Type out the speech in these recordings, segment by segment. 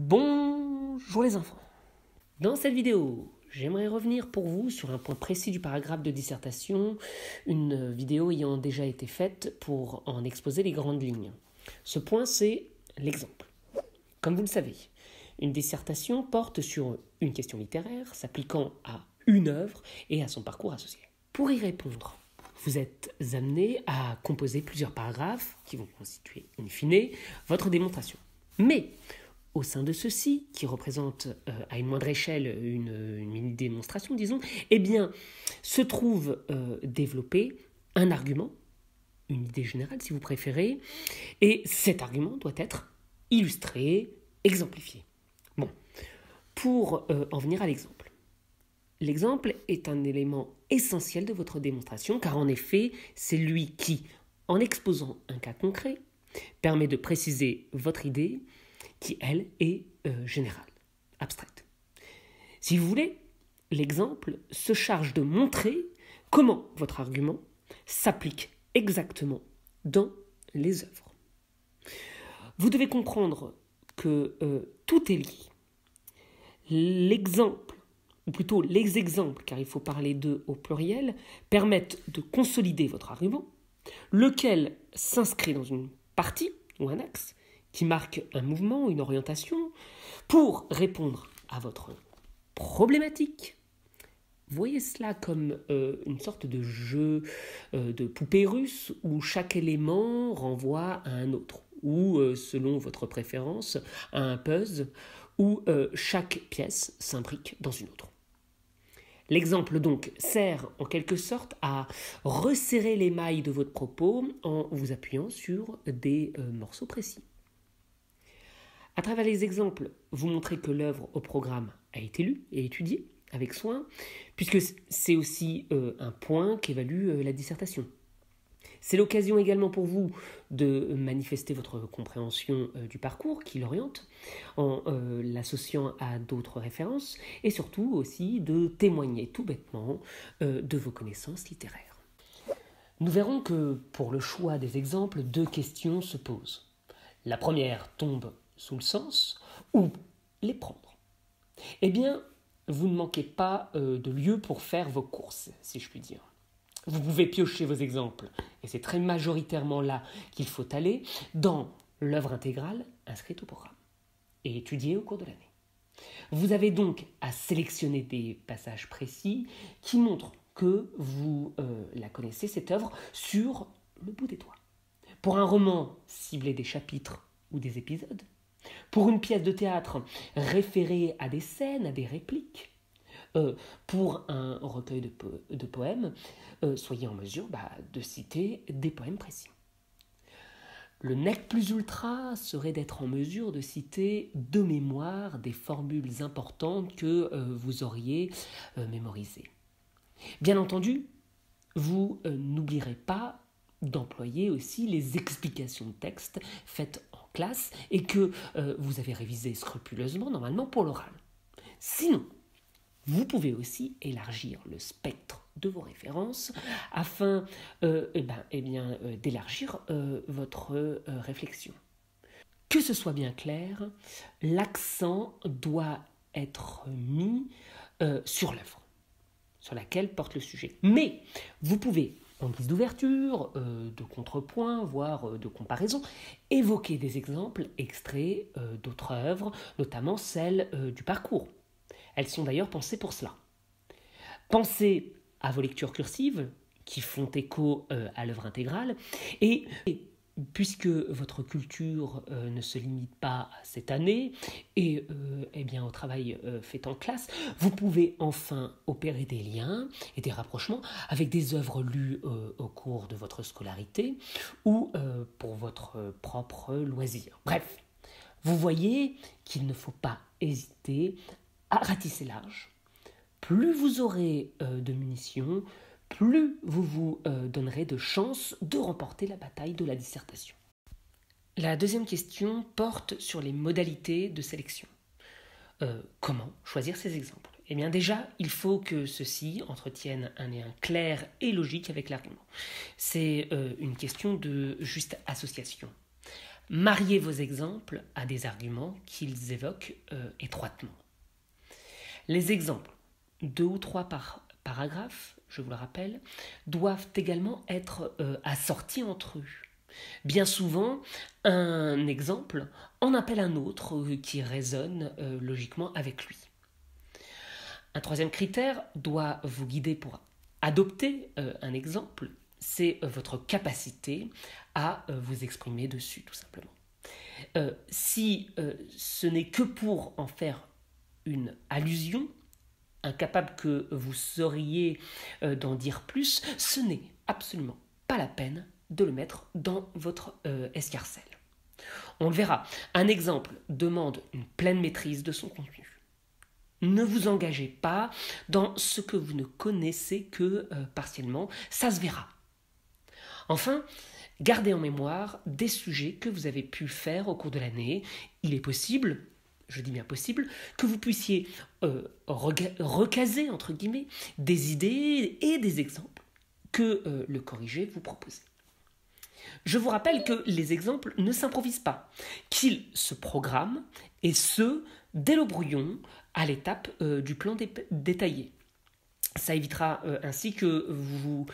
Bonjour les enfants. Dans cette vidéo, j'aimerais revenir pour vous sur un point précis du paragraphe de dissertation, une vidéo ayant déjà été faite pour en exposer les grandes lignes. Ce point, c'est l'exemple. Comme vous le savez, une dissertation porte sur une question littéraire s'appliquant à une œuvre et à son parcours associé. Pour y répondre, vous êtes amené à composer plusieurs paragraphes qui vont constituer, in fine, votre démonstration. Mais au sein de ceux-ci, qui représentent à une moindre échelle une mini-démonstration, disons, eh bien, se trouve développé un argument, une idée générale si vous préférez, et cet argument doit être illustré, exemplifié. Bon, pour en venir à l'exemple. L'exemple est un élément essentiel de votre démonstration, car en effet, c'est lui qui, en exposant un cas concret, permet de préciser votre idée, qui, elle, est générale, abstraite. Si vous voulez, l'exemple se charge de montrer comment votre argument s'applique exactement dans les œuvres. Vous devez comprendre que tout est lié. L'exemple, ou plutôt les exemples, car il faut parler d'eux au pluriel, permettent de consolider votre argument, lequel s'inscrit dans une partie ou un axe, qui marque un mouvement, une orientation, pour répondre à votre problématique. Voyez cela comme une sorte de jeu de poupée russe où chaque élément renvoie à un autre, ou selon votre préférence, à un puzzle où chaque pièce s'imbrique dans une autre. L'exemple donc sert en quelque sorte à resserrer les mailles de votre propos en vous appuyant sur des morceaux précis. À travers les exemples, vous montrez que l'œuvre au programme a été lue et étudiée avec soin, puisque c'est aussi un point qu'évalue la dissertation. C'est l'occasion également pour vous de manifester votre compréhension du parcours qui l'oriente, en l'associant à d'autres références, et surtout aussi de témoigner tout bêtement de vos connaissances littéraires. Nous verrons que pour le choix des exemples, deux questions se posent. La première tombe sous le sens, ou les prendre. Eh bien, vous ne manquez pas de lieu pour faire vos courses, si je puis dire. Vous pouvez piocher vos exemples, et c'est très majoritairement là qu'il faut aller, dans l'œuvre intégrale inscrite au programme, et étudiée au cours de l'année. Vous avez donc à sélectionner des passages précis qui montrent que vous la connaissez, cette œuvre, sur le bout des doigts. Pour un roman, ciblez des chapitres ou des épisodes. Pour une pièce de théâtre, référez à des scènes, à des répliques. Pour un recueil de poèmes, soyez en mesure de citer des poèmes précis. Le nec plus ultra serait d'être en mesure de citer de mémoire des formules importantes que vous auriez mémorisées. Bien entendu, vous n'oublierez pas d'employer aussi les explications de texte faites en classe et que vous avez révisé scrupuleusement normalement pour l'oral. Sinon, vous pouvez aussi élargir le spectre de vos références afin d'élargir votre réflexion. Que ce soit bien clair, l'accent doit être mis sur l'œuvre sur laquelle porte le sujet. Mais vous pouvez, en guise d'ouverture, de contrepoint, voire de comparaison, évoquer des exemples extraits d'autres œuvres, notamment celles du parcours. Elles sont d'ailleurs pensées pour cela. Pensez à vos lectures cursives, qui font écho à l'œuvre intégrale, et puisque votre culture ne se limite pas à cette année et au travail fait en classe, vous pouvez enfin opérer des liens et des rapprochements avec des œuvres lues au cours de votre scolarité ou pour votre propre loisir. Bref, vous voyez qu'il ne faut pas hésiter à ratisser large. Plus vous aurez de munitions, plus vous vous donnerez de chances de remporter la bataille de la dissertation. La deuxième question porte sur les modalités de sélection. Comment choisir ces exemples ? Eh bien déjà, il faut que ceux-ci entretiennent un lien clair et logique avec l'argument. C'est une question de juste association. Mariez vos exemples à des arguments qu'ils évoquent étroitement. Les exemples, 2 ou 3 par paragraphe, je vous le rappelle, doivent également être assortis entre eux. Bien souvent, un exemple en appelle un autre qui résonne logiquement avec lui. Un troisième critère doit vous guider pour adopter un exemple, c'est votre capacité à vous exprimer dessus, tout simplement. Si ce n'est que pour en faire une allusion, incapable que vous seriez d'en dire plus, ce n'est absolument pas la peine de le mettre dans votre escarcelle. On le verra, un exemple demande une pleine maîtrise de son contenu. Ne vous engagez pas dans ce que vous ne connaissez que partiellement, ça se verra. Enfin, gardez en mémoire des sujets que vous avez pu faire au cours de l'année. Il est possible, je dis bien possible, que vous puissiez recaser, entre guillemets, des idées et des exemples que le corrigé vous propose. Je vous rappelle que les exemples ne s'improvisent pas, qu'ils se programment, et ce, dès le brouillon, à l'étape du plan détaillé. Ça évitera ainsi que vous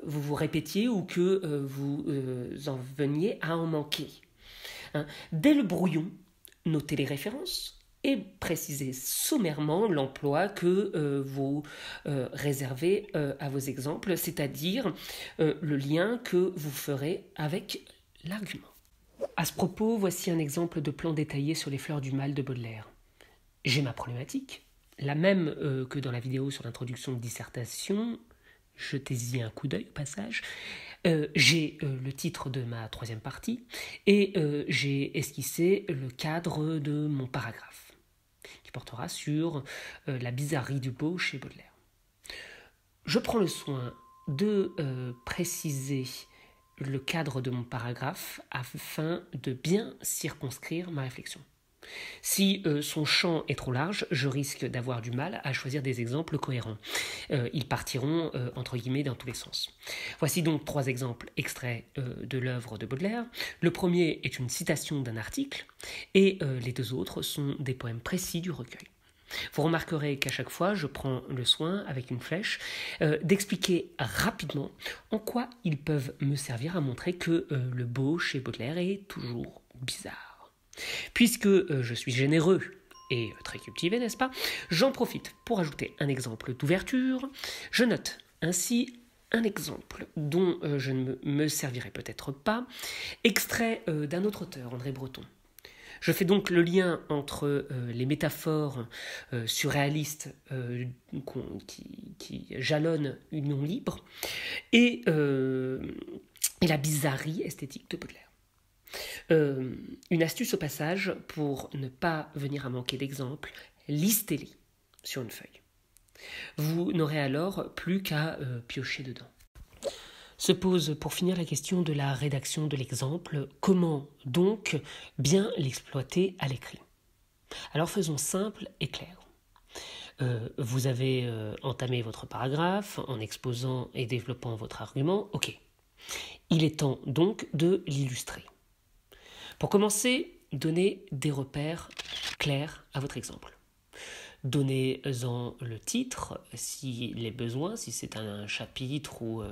vous répétiez ou que vous en veniez à en manquer. Dès le brouillon, notez les références et précisez sommairement l'emploi que vous réservez à vos exemples, c'est-à-dire le lien que vous ferez avec l'argument. À ce propos, voici un exemple de plan détaillé sur les fleurs du mal de Baudelaire. J'ai ma problématique, la même que dans la vidéo sur l'introduction de dissertation, jetez-y un coup d'œil au passage. J'ai le titre de ma troisième partie et j'ai esquissé le cadre de mon paragraphe qui portera sur la bizarrerie du beau chez Baudelaire. Je prends le soin de préciser le cadre de mon paragraphe afin de bien circonscrire ma réflexion. Si son champ est trop large, je risque d'avoir du mal à choisir des exemples cohérents. Ils partiront, entre guillemets, dans tous les sens. Voici donc 3 exemples extraits de l'œuvre de Baudelaire. Le premier est une citation d'un article, et les 2 autres sont des poèmes précis du recueil. Vous remarquerez qu'à chaque fois, je prends le soin, avec une flèche, d'expliquer rapidement en quoi ils peuvent me servir à montrer que le beau chez Baudelaire est toujours bizarre. Puisque je suis généreux et très cultivé, n'est-ce pas ? J'en profite pour ajouter un exemple d'ouverture. Je note ainsi un exemple dont je ne me servirai peut-être pas, extrait d'un autre auteur, André Breton. Je fais donc le lien entre les métaphores surréalistes qui jalonnent Union libre et la bizarrerie esthétique de Baudelaire. Une astuce au passage pour ne pas venir à manquer d'exemples, listez-les sur une feuille. Vous n'aurez alors plus qu'à piocher dedans. Se pose pour finir la question de la rédaction de l'exemple. Comment donc bien l'exploiter à l'écrit ? Alors faisons simple et clair. Vous avez entamé votre paragraphe en exposant et développant votre argument. Ok. Il est temps donc de l'illustrer. Pour commencer, donnez des repères clairs à votre exemple. Donnez-en le titre s'il est besoin, si c'est un chapitre ou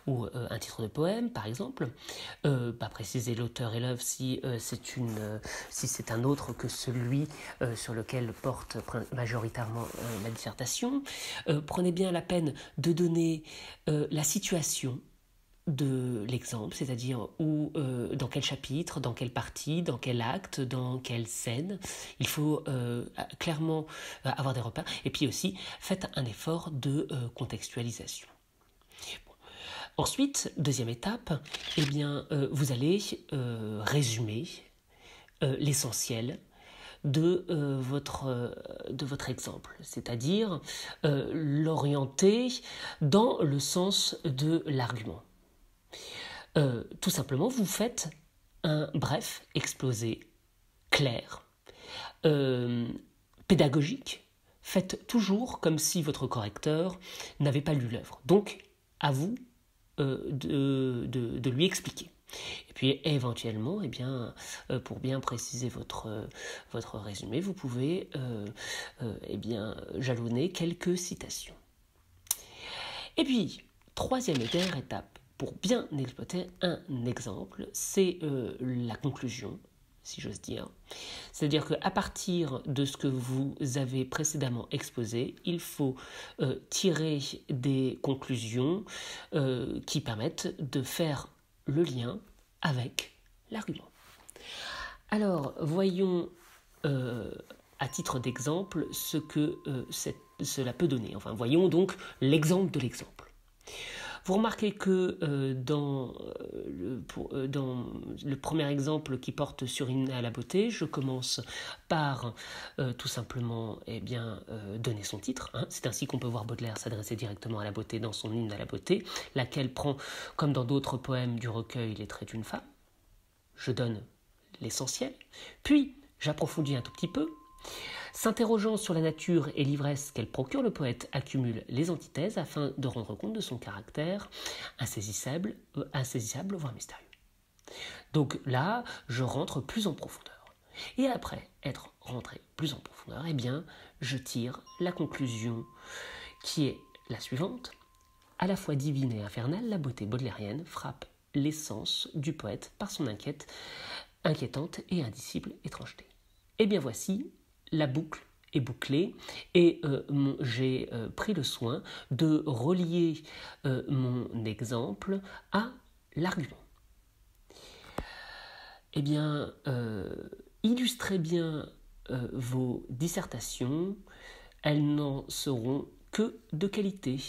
un titre de poème par exemple. Précisez l'auteur et l'œuvre si c'est un autre que celui sur lequel porte majoritairement la dissertation. Prenez bien la peine de donner la situation de l'exemple, c'est-à-dire dans quel chapitre, dans quelle partie, dans quel acte, dans quelle scène. Il faut clairement avoir des repères. Et puis aussi, faites un effort de contextualisation. Bon. Ensuite, deuxième étape, vous allez résumer l'essentiel de votre exemple, c'est-à-dire l'orienter dans le sens de l'argument. Tout simplement, vous faites un bref exposé clair, pédagogique. Faites toujours comme si votre correcteur n'avait pas lu l'œuvre. Donc, à vous de lui expliquer. Et puis éventuellement, pour bien préciser votre résumé, vous pouvez jalonner quelques citations. Et puis, troisième et dernière étape pour bien exploiter un exemple, c'est la conclusion, si j'ose dire. C'est-à-dire qu'à partir de ce que vous avez précédemment exposé, il faut tirer des conclusions qui permettent de faire le lien avec l'argument. Alors, voyons à titre d'exemple ce que cela peut donner. Enfin, voyons donc l'exemple de l'exemple. Vous remarquez que dans le premier exemple qui porte sur une à la beauté, je commence par tout simplement donner son titre. C'est ainsi qu'on peut voir Baudelaire s'adresser directement à la beauté dans son hymne à la beauté, laquelle prend, comme dans d'autres poèmes du recueil, les traits d'une femme. Je donne l'essentiel, puis j'approfondis un tout petit peu. S'interrogeant sur la nature et l'ivresse qu'elle procure, le poète accumule les antithèses afin de rendre compte de son caractère insaisissable, voire mystérieux. Donc là, je rentre plus en profondeur. Et après être rentré plus en profondeur, je tire la conclusion qui est la suivante. À la fois divine et infernale, la beauté baudelairienne frappe l'essence du poète par son inquiétante et indicible étrangeté. Et bien voici, la boucle est bouclée et j'ai pris le soin de relier mon exemple à l'argument. Illustrez bien vos dissertations, elles n'en seront que de qualité.